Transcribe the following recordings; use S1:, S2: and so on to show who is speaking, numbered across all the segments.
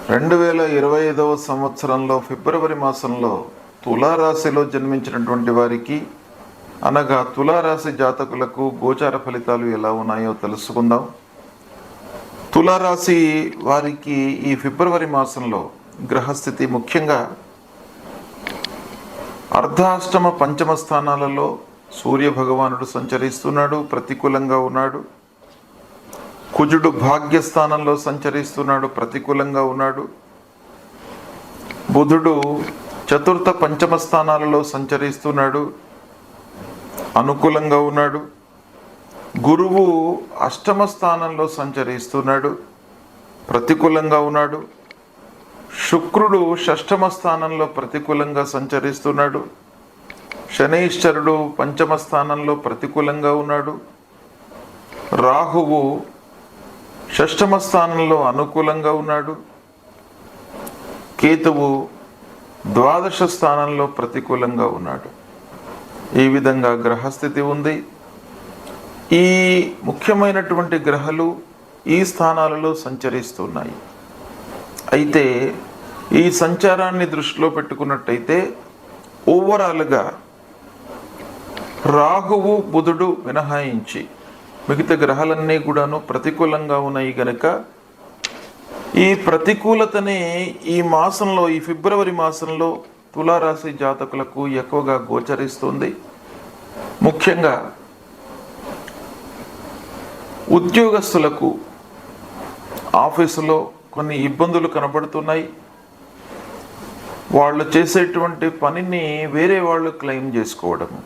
S1: 2025వ సంవత్సరంలో ఫిబ్రవరి మాసంలో తులారాశిలో జన్మించినటువంటి వారికి అనగా తులారాశి జాతకులకు గోచార ఫలితాలు ఎలా ఉన్నాయో తెలుసుకుందాం. తులారాశి వారికి ఈ ఫిబ్రవరి మాసంలో గ్రహస్థితి ముఖ్యంగా అర్ధాష్టమ పంచమ స్థానాలలో సూర్య భగవానుడు సంచరిస్తున్నాడు, ప్రతికూలంగా ఉన్నాడు. కుజుడు భాగ్యస్థానంలో సంచరిస్తున్నాడు, ప్రతికూలంగా ఉన్నాడు. బుధుడు చతుర్థ పంచమ స్థానాలలో సంచరిస్తున్నాడు, అనుకూలంగా ఉన్నాడు. గురువు అష్టమ స్థానంలో సంచరిస్తున్నాడు, ప్రతికూలంగా ఉన్నాడు. శుక్రుడు షష్టమ స్థానంలో ప్రతికూలంగా సంచరిస్తున్నాడు. శనైశ్వరుడు పంచమ స్థానంలో ప్రతికూలంగా ఉన్నాడు. రాహువు షష్టమ స్థానంలో అనుకూలంగా ఉన్నాడు. కేతువు ద్వాదశ స్థానంలో ప్రతికూలంగా ఉన్నాడు. ఈ విధంగా గ్రహస్థితి ఉంది. ఈ ముఖ్యమైనటువంటి గ్రహాలు ఈ స్థానాలలో సంచరిస్తున్నాయి. అయితే ఈ సంచారాన్ని దృష్టిలో పెట్టుకున్నట్టయితే ఓవరాల్గా రాహువు బుధుడు మినహాయించి మిగతా గ్రహాలన్నీ కూడాను ప్రతికూలంగా ఉన్నాయి కనుక ఈ ప్రతికూలతనే ఈ మాసంలో, ఈ ఫిబ్రవరి మాసంలో తులారాశి జాతకులకు ఎక్కువగా గోచరిస్తుంది. ముఖ్యంగా ఉద్యోగస్తులకు ఆఫీసులో కొన్ని ఇబ్బందులు కనబడుతున్నాయి. వాళ్ళు చేసేటువంటి పనిని వేరే వాళ్ళు క్లెయిమ్ చేసుకోవడము,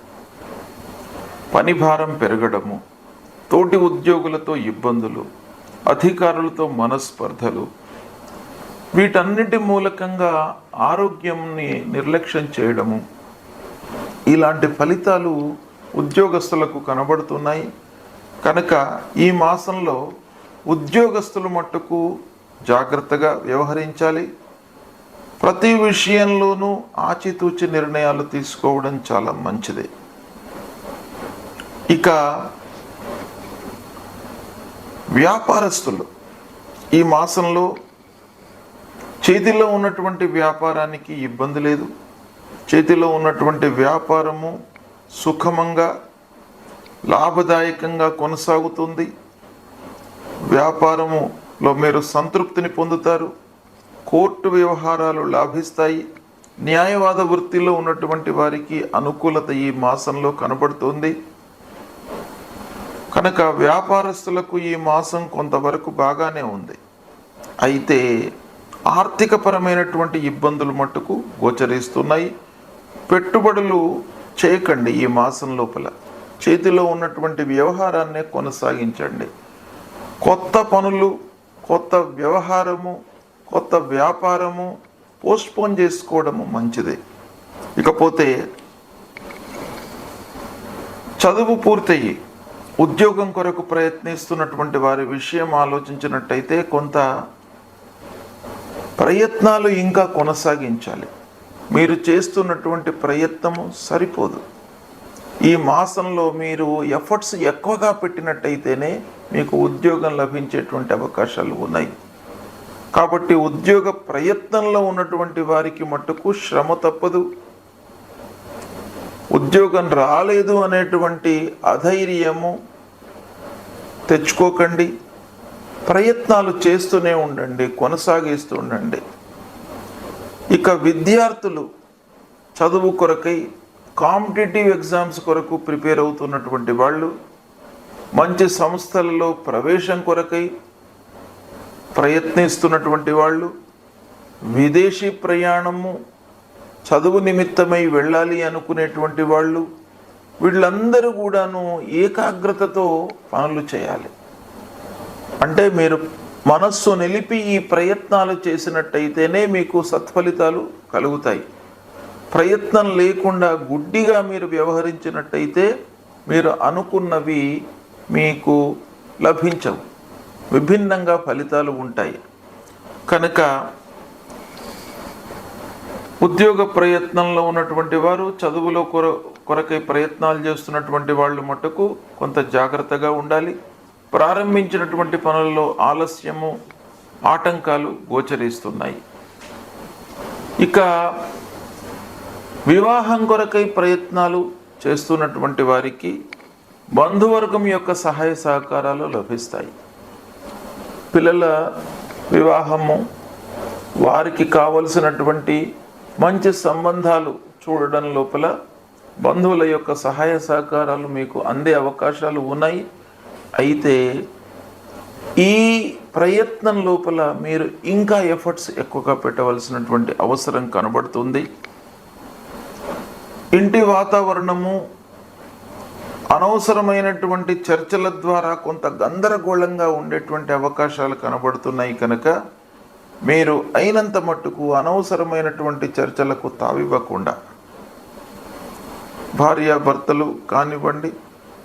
S1: పని భారం పెరగడము, తోటి ఉద్యోగులతో ఇబ్బందులు, అధికారులతో మనస్పర్ధలు, వీటన్నిటి మూలకంగా ఆరోగ్యంని నిర్లక్ష్యం చేయడము, ఇలాంటి ఫలితాలు ఉద్యోగస్తులకు కనబడుతున్నాయి. కనుక ఈ మాసంలో ఉద్యోగస్తులు మట్టుకు జాగ్రత్తగా వ్యవహరించాలి. ప్రతి విషయంలోనూ ఆచితూచి నిర్ణయాలు తీసుకోవడం చాలా మంచిది. ఇక వ్యాపారస్తులు ఈ మాసంలో చేతిలో ఉన్నటువంటి వ్యాపారానికి ఇబ్బంది లేదు. చేతిలో ఉన్నటువంటి వ్యాపారము సుఖమంగా లాభదాయకంగా కొనసాగుతుంది. వ్యాపారములో మీరు సంతృప్తిని పొందుతారు. కోర్టు వ్యవహారాలు లాభిస్తాయి. న్యాయవాద వృత్తిలో ఉన్నటువంటి వారికి అనుకూలత ఈ మాసంలో కనబడుతుంది. కనుక వ్యాపారస్తులకు ఈ మాసం కొంతవరకు బాగానే ఉంది. అయితే ఆర్థికపరమైనటువంటి ఇబ్బందులు మట్టుకు గోచరిస్తున్నాయి. పెట్టుబడులు చేయకండి. ఈ మాసం లోపల చేతిలో ఉన్నటువంటి వ్యవహారాన్నే కొనసాగించండి. కొత్త పనులు, కొత్త వ్యవహారము, కొత్త వ్యాపారము పోస్ట్పోన్ చేసుకోవడము మంచిది. ఇకపోతే చదువు పూర్తయి ఉద్యోగం కొరకు ప్రయత్నిస్తున్నటువంటి వారి విషయం ఆలోచించినట్టయితే కొంత ప్రయత్నాలు ఇంకా కొనసాగించాలి. మీరు చేస్తున్నటువంటి ప్రయత్నము సరిపోదు. ఈ మాసంలో మీరు ఎఫర్ట్స్ ఎక్కువగా పెట్టినట్టయితేనే మీకు ఉద్యోగం లభించేటువంటి అవకాశాలు ఉన్నాయి. కాబట్టి ఉద్యోగ ప్రయత్నంలో ఉన్నటువంటి వారికి మట్టుకు శ్రమ తప్పదు. ఉద్యోగం రాలేదు అనేటువంటి అధైర్యము తెచ్చుకోకండి. ప్రయత్నాలు చేస్తూనే ఉండండి, కొనసాగిస్తూ ఉండండి. ఇక విద్యార్థులు చదువు కొరకై కాంపిటేటివ్ ఎగ్జామ్స్ కొరకు ప్రిపేర్ అవుతున్నటువంటి వాళ్ళు, మంచి సంస్థలలో ప్రవేశం కొరకై ప్రయత్నిస్తున్నటువంటి వాళ్ళు, విదేశీ ప్రయాణము చదువు నిమిత్తమై వెళ్ళాలి అనుకునేటువంటి వాళ్ళు, వీళ్ళందరూ కూడాను ఏకాగ్రతతో పనులు చేయాలి. అంటే మీరు మనస్సు నిలిపి ఈ ప్రయత్నాలు చేసినట్టయితేనే మీకు సత్ఫలితాలు కలుగుతాయి. ప్రయత్నం లేకుండా గుడ్డిగా మీరు వ్యవహరించినట్టయితే మీరు అనుకున్నవి మీకు లభించవు, విభిన్నంగా ఫలితాలు ఉంటాయి. కనుక ఉద్యోగ ప్రయత్నంలో ఉన్నటువంటి వారు, చదువులో కొరకై ప్రయత్నాలు చేస్తున్నటువంటి వాళ్ళు మట్టుకు కొంత జాగ్రత్తగా ఉండాలి. ప్రారంభించినటువంటి పనుల్లో ఆలస్యము ఆటంకాలు గోచరిస్తున్నాయి. ఇక వివాహం కొరకై ప్రయత్నాలు చేస్తున్నటువంటి వారికి బంధువర్గం యొక్క సహాయ సహకారాలు లభిస్తాయి. పిల్లల వివాహము, వారికి కావలసినటువంటి మంచి సంబంధాలు చూడడం లోపల బంధువుల యొక్క సహాయ సహకారాలు మీకు అందే అవకాశాలు ఉన్నాయి. అయితే ఈ ప్రయత్నం లోపల మీరు ఇంకా ఎఫర్ట్స్ ఎక్కువగా పెట్టవలసినటువంటి అవసరం కనబడుతుంది. ఇంటి వాతావరణము అనవసరమైనటువంటి చర్చల ద్వారా కొంత గందరగోళంగా ఉండేటువంటి అవకాశాలు కనబడుతున్నాయి కనుక మీరు అయినంత మట్టుకు అనవసరమైనటువంటి చర్చలకు తావివ్వకుండా భార్యాభర్తలు కానివ్వండి,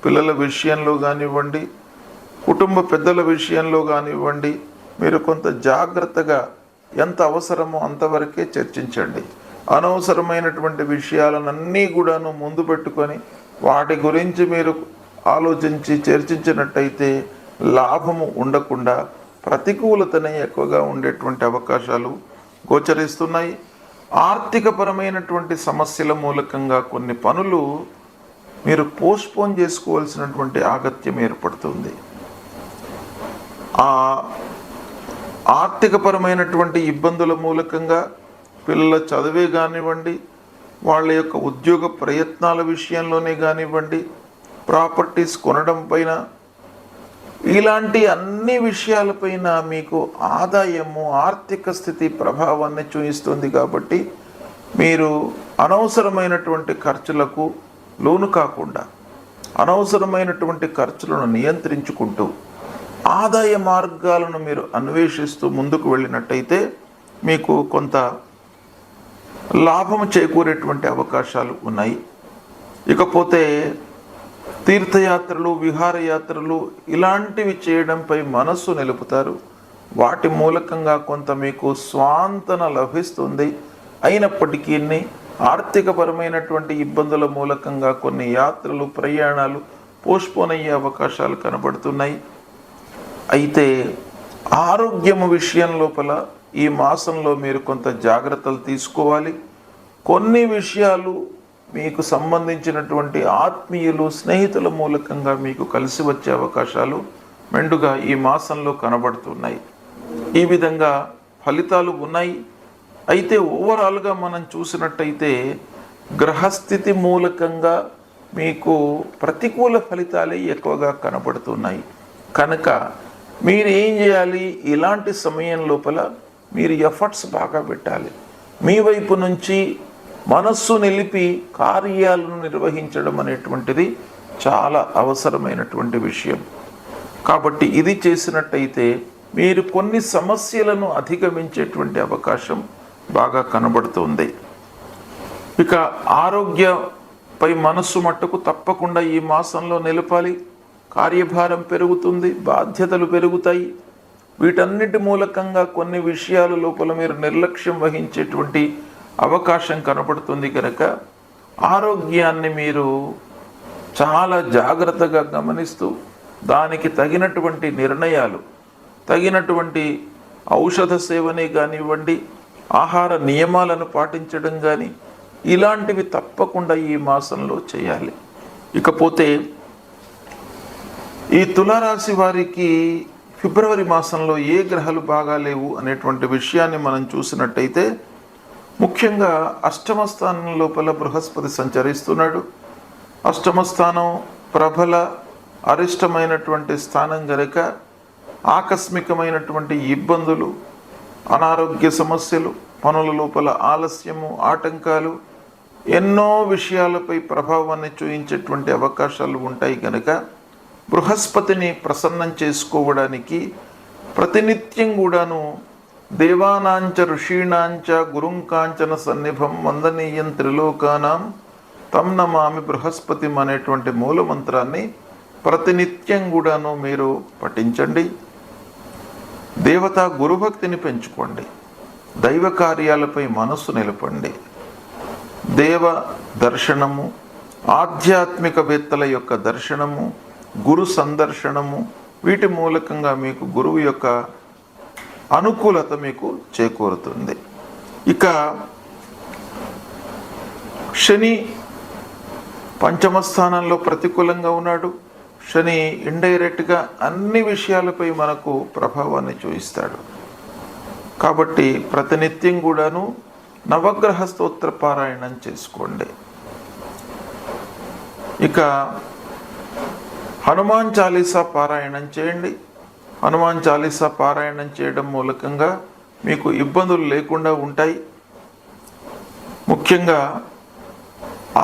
S1: పిల్లల విషయంలో కానివ్వండి, కుటుంబ పెద్దల విషయంలో కానివ్వండి, మీరు కొంత జాగ్రత్తగా ఎంత అవసరమో అంతవరకే చర్చించండి. అనవసరమైనటువంటి విషయాలన్నీ కూడాను ముందు పెట్టుకొని వాటి గురించి మీరు ఆలోచించి చర్చించినట్టయితే లాభము ఉండకుండా ప్రతికూలతనే ఎక్కువగా ఉండేటువంటి అవకాశాలు గోచరిస్తున్నాయి. ఆర్థికపరమైనటువంటి సమస్యల మూలకంగా కొన్ని పనులు మీరు పోస్ట్పోన్ చేసుకోవాల్సినటువంటి ఆగత్యం ఏర్పడుతుంది. ఆ ఆర్థికపరమైనటువంటి ఇబ్బందుల మూలకంగా పిల్లల చదివే కానివ్వండి, వాళ్ళ యొక్క ఉద్యోగ ప్రయత్నాల విషయంలోనే కానివ్వండి, ప్రాపర్టీస్ కొనడం పైన, ఇలాంటి అన్ని విషయాలపైన మీకు ఆదాయము, ఆర్థిక స్థితి ప్రభావాన్ని చూపిస్తుంది. కాబట్టి మీరు అనవసరమైనటువంటి ఖర్చులకు లోను కాకుండా అనవసరమైనటువంటి ఖర్చులను నియంత్రించుకుంటూ ఆదాయ మార్గాలను మీరు అన్వేషిస్తూ ముందుకు వెళ్ళినట్టయితే మీకు కొంత లాభము చేకూరేటువంటి అవకాశాలు ఉన్నాయి. ఇకపోతే తీర్థయాత్రలు, విహారయాత్రలు ఇలాంటివి చేయడంపై మనస్సు నిలుపుతారు. వాటి మూలకంగా కొంత మీకు స్వాంతన లభిస్తుంది. అయినప్పటికీ ఆర్థికపరమైనటువంటి ఇబ్బందుల మూలకంగా కొన్ని యాత్రలు, ప్రయాణాలు పోస్ట్పోన్ అయ్యే అవకాశాలు కనబడుతున్నాయి. అయితే ఆరోగ్యము విషయం లోపల ఈ మాసంలో మీరు కొంత జాగ్రత్తలు తీసుకోవాలి. కొన్ని విషయాలు మీకు సంబంధించినటువంటి ఆత్మీయులు, స్నేహితుల మూలకంగా మీకు కలిసి వచ్చే అవకాశాలు మెండుగా ఈ మాసంలో కనబడుతున్నాయి. ఈ విధంగా ఫలితాలు ఉన్నాయి. అయితే ఓవరాల్గా మనం చూసినట్టయితే గ్రహస్థితి మూలకంగా మీకు ప్రతికూల ఫలితాలే ఎక్కువగా కనబడుతున్నాయి. కనుక మీరు ఏం చేయాలి? ఇలాంటి సమయం లోపల మీరు ఎఫర్ట్స్ బాగా పెట్టాలి. మీ వైపు నుంచి మనస్సు నిలిపి కార్యాలను నిర్వహించడం అనేటువంటిది చాలా అవసరమైనటువంటి విషయం. కాబట్టి ఇది చేసినట్టయితే మీరు కొన్ని సమస్యలను అధిగమించేటువంటి అవకాశం బాగా కనబడుతుంది. ఇక ఆరోగ్యపై మనస్సు మట్టుకు తప్పకుండా ఈ మాసంలో నిలపాలి. కార్యభారం పెరుగుతుంది, బాధ్యతలు పెరుగుతాయి. వీటన్నిటి మూలకంగా కొన్ని విషయాల లోపల మీరు నిర్లక్ష్యం వహించేటువంటి అవకాశం కనబడుతుంది. కనుక ఆరోగ్యాన్ని మీరు చాలా జాగ్రత్తగా గమనిస్తూ దానికి తగినటువంటి నిర్ణయాలు, తగినటువంటి ఔషధ సేవనే కానివ్వండి, ఆహార నియమాలను పాటించడం కానీ ఇలాంటివి తప్పకుండా ఈ మాసంలో చేయాలి. ఇకపోతే ఈ తులారాశి వారికి ఫిబ్రవరి మాసంలో ఏ గ్రహాలు బాగా లేవు అనేటువంటి విషయాన్ని మనం చూసినట్టయితే ముఖ్యంగా అష్టమ స్థానం లోపల బృహస్పతి సంచరిస్తున్నాడు. అష్టమ స్థానం ప్రబల అరిష్టమైనటువంటి స్థానం గనుక ఆకస్మికమైనటువంటి ఇబ్బందులు, అనారోగ్య సమస్యలు, పనుల లోపల ఆలస్యము, ఆటంకాలు, ఎన్నో విషయాలపై ప్రభావాన్ని చూపించేటువంటి అవకాశాలు ఉంటాయి. కనుక బృహస్పతిని ప్రసన్నం చేసుకోవడానికి ప్రతినిత్యం కూడాను దేవానాంచ ఋషీణాంచ గురుంకాంచన సన్నిభం వందనీయం త్రిలోకానాం తం నమామి బృహస్పతిం అనేటువంటి మూలమంత్రాన్ని ప్రతినిత్యం కూడాను మీరు పఠించండి. దేవతా గురుభక్తిని పెంచుకోండి. దైవ కార్యాలపై మనస్సు నిలపండి. దేవ దర్శనము, ఆధ్యాత్మికవేత్తల యొక్క దర్శనము, గురు సందర్శనము, వీటి మూలకంగా మీకు గురువు యొక్క అనుకూలత మీకు చేకూరుతుంది. ఇక శని పంచమ స్థానంలో ప్రతికూలంగా ఉన్నాడు. శని ఇండైరెక్ట్గా అన్ని విషయాలపై మనకు ప్రభావాన్ని చూపిస్తాడు. కాబట్టి ప్రతినిత్యం కూడాను నవగ్రహ స్తోత్ర పారాయణం చేసుకోండి. ఇక హనుమాన్ చాలీసా పారాయణం చేయండి. హనుమాన్ చాలీసా పారాయణం చేయడం మూలకంగా మీకు ఇబ్బందులు లేకుండా ఉంటాయి. ముఖ్యంగా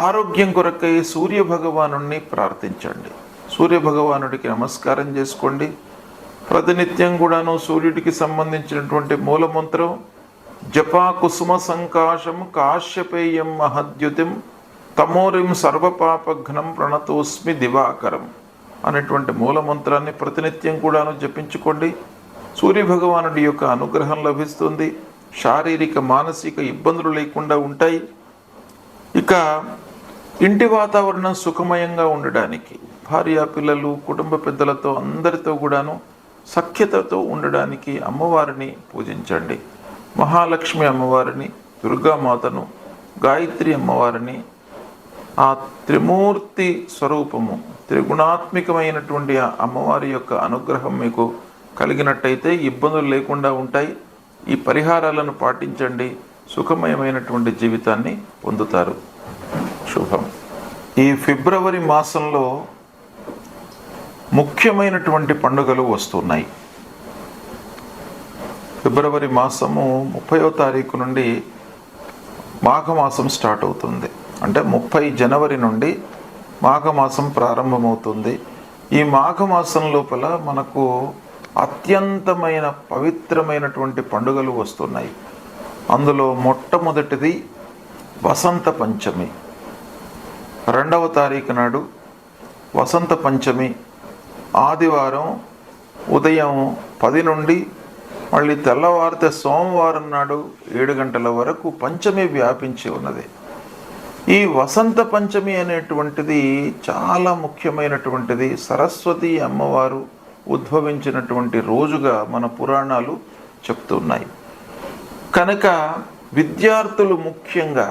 S1: ఆరోగ్యం కొరకై సూర్య భగవానుడిని ప్రార్థించండి. సూర్య భగవానుడికి నమస్కారం చేసుకోండి. ప్రతినిత్యం కూడాను సూర్యుడికి సంబంధించినటువంటి మూలమంత్రం జపా కుసుమ సంకాశం కాశ్యపేయం మహద్యుతిం తమోరిం సర్వపాపఘ్నం ప్రణతోస్మి దివాకరం అనేటువంటి మూలమంత్రాన్ని ప్రతినిత్యం కూడాను జపించుకోండి. సూర్య భగవానుడి యొక్క అనుగ్రహం లభిస్తుంది. శారీరక మానసిక ఇబ్బందులు లేకుండా ఉంటాయి. ఇక ఇంటి వాతావరణం సుఖమయంగా ఉండడానికి, భార్య పిల్లలు కుటుంబ పెద్దలతో అందరితో కూడాను సఖ్యతతో ఉండడానికి అమ్మవారిని పూజించండి. మహాలక్ష్మి అమ్మవారిని, దుర్గామాతను, గాయత్రి అమ్మవారిని, ఆ త్రిమూర్తి స్వరూపము త్రిగుణాత్మికమైనటువంటి ఆ అమ్మవారి యొక్క అనుగ్రహం మీకు కలిగినట్టయితే ఇబ్బందులు లేకుండా ఉంటాయి. ఈ పరిహారాలను పాటించండి. సుఖమయమైనటువంటి జీవితాన్ని పొందుతారు. శుభం. ఈ ఫిబ్రవరి మాసంలో ముఖ్యమైనటువంటి పండుగలు వస్తున్నాయి. ఫిబ్రవరి మాసము 30వ తారీఖు నుండి మాఘమాసం స్టార్ట్ అవుతుంది. అంటే 30 జనవరి నుండి మాఘమాసం ప్రారంభమవుతుంది. ఈ మాఘమాసం లోపల మనకు అత్యంతమైన పవిత్రమైనటువంటి పండుగలు వస్తున్నాయి. అందులో మొట్టమొదటిది వసంత పంచమి. 2వ తారీఖు నాడు వసంత పంచమి ఆదివారం ఉదయం 10 నుండి మళ్ళీ తెల్లవారితే సోమవారం నాడు 7 గంటల వరకు పంచమి వ్యాపించి ఉన్నది. ఈ వసంత పంచమి అనేటువంటిది చాలా ముఖ్యమైనటువంటిది. సరస్వతి అమ్మవారు ఉద్భవించినటువంటి రోజుగా మన పురాణాలు చెప్తున్నాయి. కనుక విద్యార్థులు ముఖ్యంగా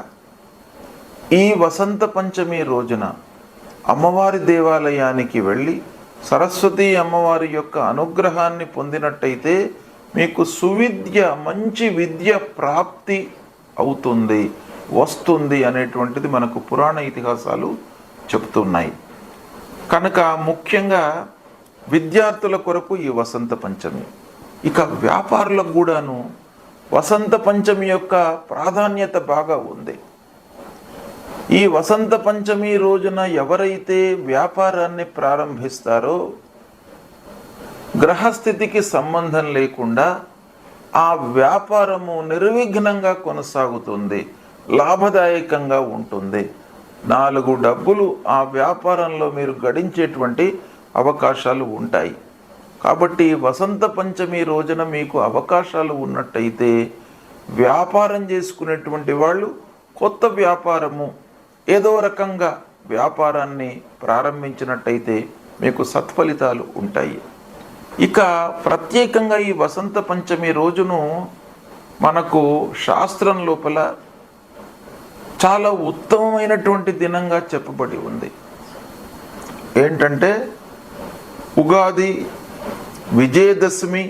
S1: ఈ వసంత పంచమి రోజున అమ్మవారి దేవాలయానికి వెళ్ళి సరస్వతి అమ్మవారి యొక్క అనుగ్రహాన్ని పొందినట్టయితే మీకు సువిద్య, మంచి విద్య ప్రాప్తి అవుతుంది, వస్తుంది అనేటువంటిది మనకు పురాణ ఇతిహాసాలు చెప్తున్నాయి. కనుక ముఖ్యంగా విద్యార్థుల కొరకు ఈ వసంత పంచమి. ఇక వ్యాపారులకు కూడాను వసంత పంచమి యొక్క ప్రాధాన్యత బాగా ఉంది. ఈ వసంత పంచమి రోజున ఎవరైతే వ్యాపారాన్ని ప్రారంభిస్తారో గ్రహస్థితికి సంబంధం లేకుండా ఆ వ్యాపారము నిర్విఘ్నంగా కొనసాగుతుంది, లాభదాయకంగా ఉంటుంది. 4 డబ్బులు ఆ వ్యాపారంలో మీరు గడించేటువంటి అవకాశాలు ఉంటాయి. కాబట్టి వసంత పంచమి రోజున మీకు అవకాశాలు ఉన్నట్టయితే వ్యాపారం చేసుకునేటువంటి వాళ్ళు కొత్త వ్యాపారము ఏదో రకంగా వ్యాపారాన్ని ప్రారంభించినట్టయితే మీకు సత్ఫలితాలు ఉంటాయి. ఇక ప్రత్యేకంగా ఈ వసంత పంచమి రోజును మనకు శాస్త్రం లోపల చాలా ఉత్తమమైనటువంటి దినంగా చెప్పబడి ఉంది. ఏంటంటే ఉగాది, విజయదశమి,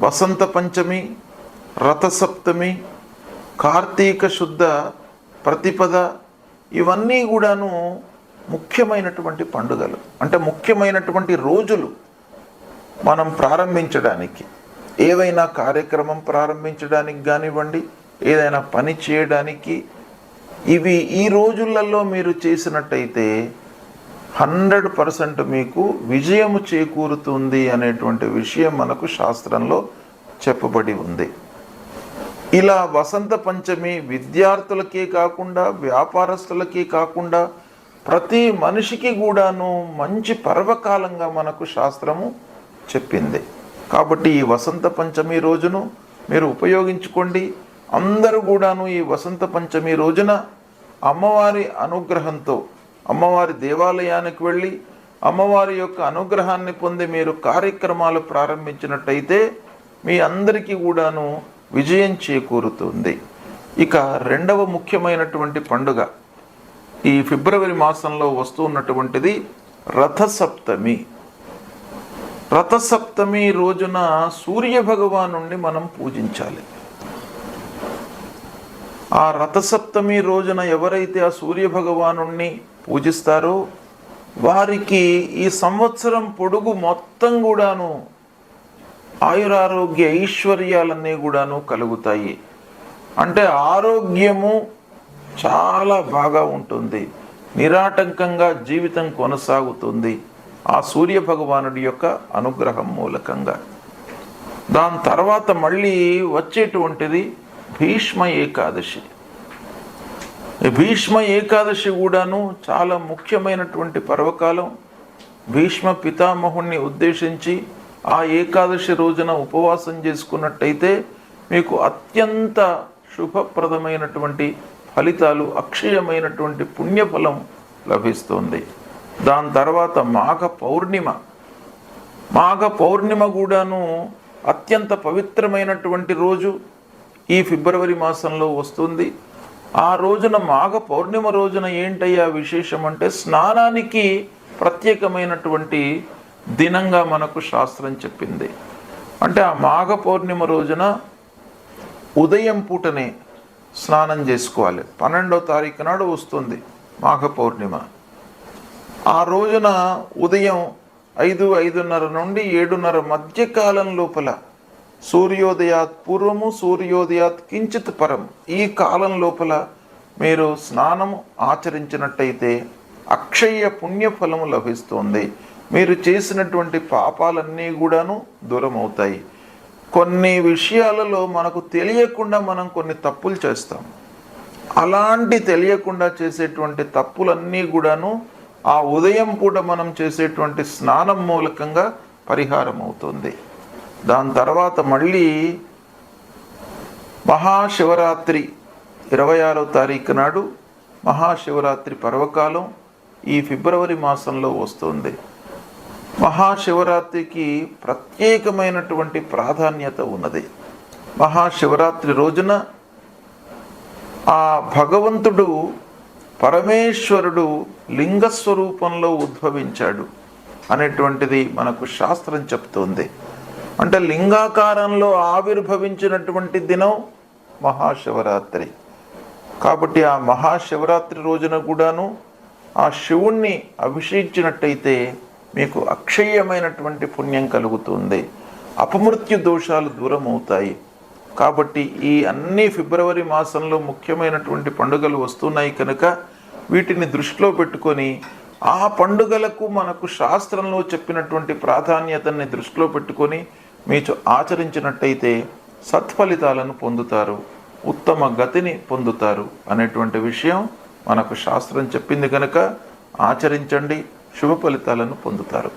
S1: వసంత పంచమి, రథసప్తమి, కార్తీక శుద్ధ ప్రతిపద, ఇవన్నీ కూడాను ముఖ్యమైనటువంటి పండుగలు. అంటే ముఖ్యమైనటువంటి రోజులు మనం ప్రారంభించడానికి, ఏవైనా కార్యక్రమం ప్రారంభించడానికి కానివ్వండి, ఏదైనా పని చేయడానికి, ఇవి ఈ రోజులలో మీరు చేసినట్టయితే 100% మీకు విజయము చేకూరుతుంది అనేటువంటి విషయం మనకు శాస్త్రంలో చెప్పబడి ఉంది. ఇలా వసంత పంచమి విద్యార్థులకే కాకుండా, వ్యాపారస్తులకే కాకుండా ప్రతి మనిషికి కూడాను మంచి పర్వకాలంగా మనకు శాస్త్రము చెప్పింది. కాబట్టి ఈ వసంత పంచమి రోజును మీరు ఉపయోగించుకోండి. అందరూ కూడాను ఈ వసంత పంచమి రోజున అమ్మవారి అనుగ్రహంతో అమ్మవారి దేవాలయానికి వెళ్ళి అమ్మవారి యొక్క అనుగ్రహాన్ని పొంది మీరు కార్యక్రమాలు ప్రారంభించినట్టయితే మీ అందరికీ కూడాను విజయం చేకూరుతుంది. ఇక రెండవ ముఖ్యమైనటువంటి పండుగ ఈ ఫిబ్రవరి మాసంలో వస్తున్నటువంటిది రథసప్తమి. రథసప్తమి రోజున సూర్య భగవానుణ్ణి మనం పూజించాలి. ఆ రథసప్తమి రోజున ఎవరైతే ఆ సూర్య భగవానుణ్ణి పూజిస్తారో వారికి ఈ సంవత్సరం పొడుగు మొత్తం కూడాను ఆయురారోగ్య ఐశ్వర్యాలన్నీ కూడాను కలుగుతాయి. అంటే ఆరోగ్యము చాలా బాగా ఉంటుంది, నిరాటంకంగా జీవితం కొనసాగుతుంది ఆ సూర్య భగవానుడి యొక్క అనుగ్రహం మూలకంగా. దాని తర్వాత మళ్ళీ వచ్చేటువంటిది భీష్మ ఏకాదశి. భీష్మ ఏకాదశి కూడాను చాలా ముఖ్యమైనటువంటి పర్వకాలం. భీష్మ పితామహుణ్ణి ఉద్దేశించి ఆ ఏకాదశి రోజున ఉపవాసం చేసుకున్నట్టయితే మీకు అత్యంత శుభప్రదమైనటువంటి ఫలితాలు, అక్షయమైనటువంటి పుణ్యఫలం లభిస్తుంది. దాని తర్వాత మాఘ పౌర్ణిమ. మాఘ పౌర్ణిమ కూడాను అత్యంత పవిత్రమైనటువంటి రోజు ఈ ఫిబ్రవరి మాసంలో వస్తుంది. ఆ రోజున మాఘ పౌర్ణిమ రోజున ఏంటయ్యా విశేషం అంటే స్నానానికి ప్రత్యేకమైనటువంటి దినంగా మనకు శాస్త్రం చెప్పింది. అంటే ఆ మాఘ పౌర్ణిమ రోజున ఉదయం పూటనే స్నానం చేసుకోవాలి. 12వ తారీఖు నాడు వస్తుంది మాఘ పౌర్ణిమ. ఆ రోజున ఉదయం 5:30 నుండి 7:30 మధ్య కాలం లోపల సూర్యోదయాత్ పూర్వము సూర్యోదయాత్ కించిత్ పరం ఈ కాలం లోపల మీరు స్నానం ఆచరించినట్టయితే అక్షయ పుణ్యఫలము లభిస్తుంది. మీరు చేసినటువంటి పాపాలన్నీ కూడాను దూరం అవుతాయి. కొన్ని విషయాలలో మనకు తెలియకుండా మనం కొన్ని తప్పులు చేస్తాం. అలాంటి తెలియకుండా చేసేటువంటి తప్పులన్నీ కూడాను ఆ ఉదయం పూట మనం చేసేటువంటి స్నానం మూలకంగా పరిహారం అవుతుంది. దాని తర్వాత మళ్ళీ మహాశివరాత్రి 26వ తారీఖు నాడు మహాశివరాత్రి పర్వకాలం ఈ ఫిబ్రవరి మాసంలో వస్తుంది. మహాశివరాత్రికి ప్రత్యేకమైనటువంటి ప్రాధాన్యత ఉన్నది. మహాశివరాత్రి రోజున ఆ భగవంతుడు పరమేశ్వరుడు లింగస్వరూపంలో ఉద్భవించాడు అనేటువంటిది మనకు శాస్త్రం చెప్తోంది. అంటే లింగాకారంలో ఆవిర్భవించినటువంటి దినం మహాశివరాత్రి. కాబట్టి ఆ మహాశివరాత్రి రోజున కూడాను ఆ శివుణ్ణి అభిషేకించినట్టయితే మీకు అక్షయమైనటువంటి పుణ్యం కలుగుతుంది, అపమృత్యు దోషాలు దూరం అవుతాయి. కాబట్టి ఈ అన్ని ఫిబ్రవరి మాసంలో ముఖ్యమైనటువంటి పండుగలు వస్తున్నాయి కనుక వీటిని దృష్టిలో పెట్టుకొని ఆ పండుగలకు మనకు శాస్త్రంలో చెప్పినటువంటి ప్రాధాన్యతని దృష్టిలో పెట్టుకొని మీరు ఆచరించినట్టయితే సత్ఫలితాలను పొందుతారు, ఉత్తమ గతిని పొందుతారు అనేటువంటి విషయం మనకు శాస్త్రం చెప్పింది కనుక ఆచరించండి, శుభ ఫలితాలను పొందుతారు.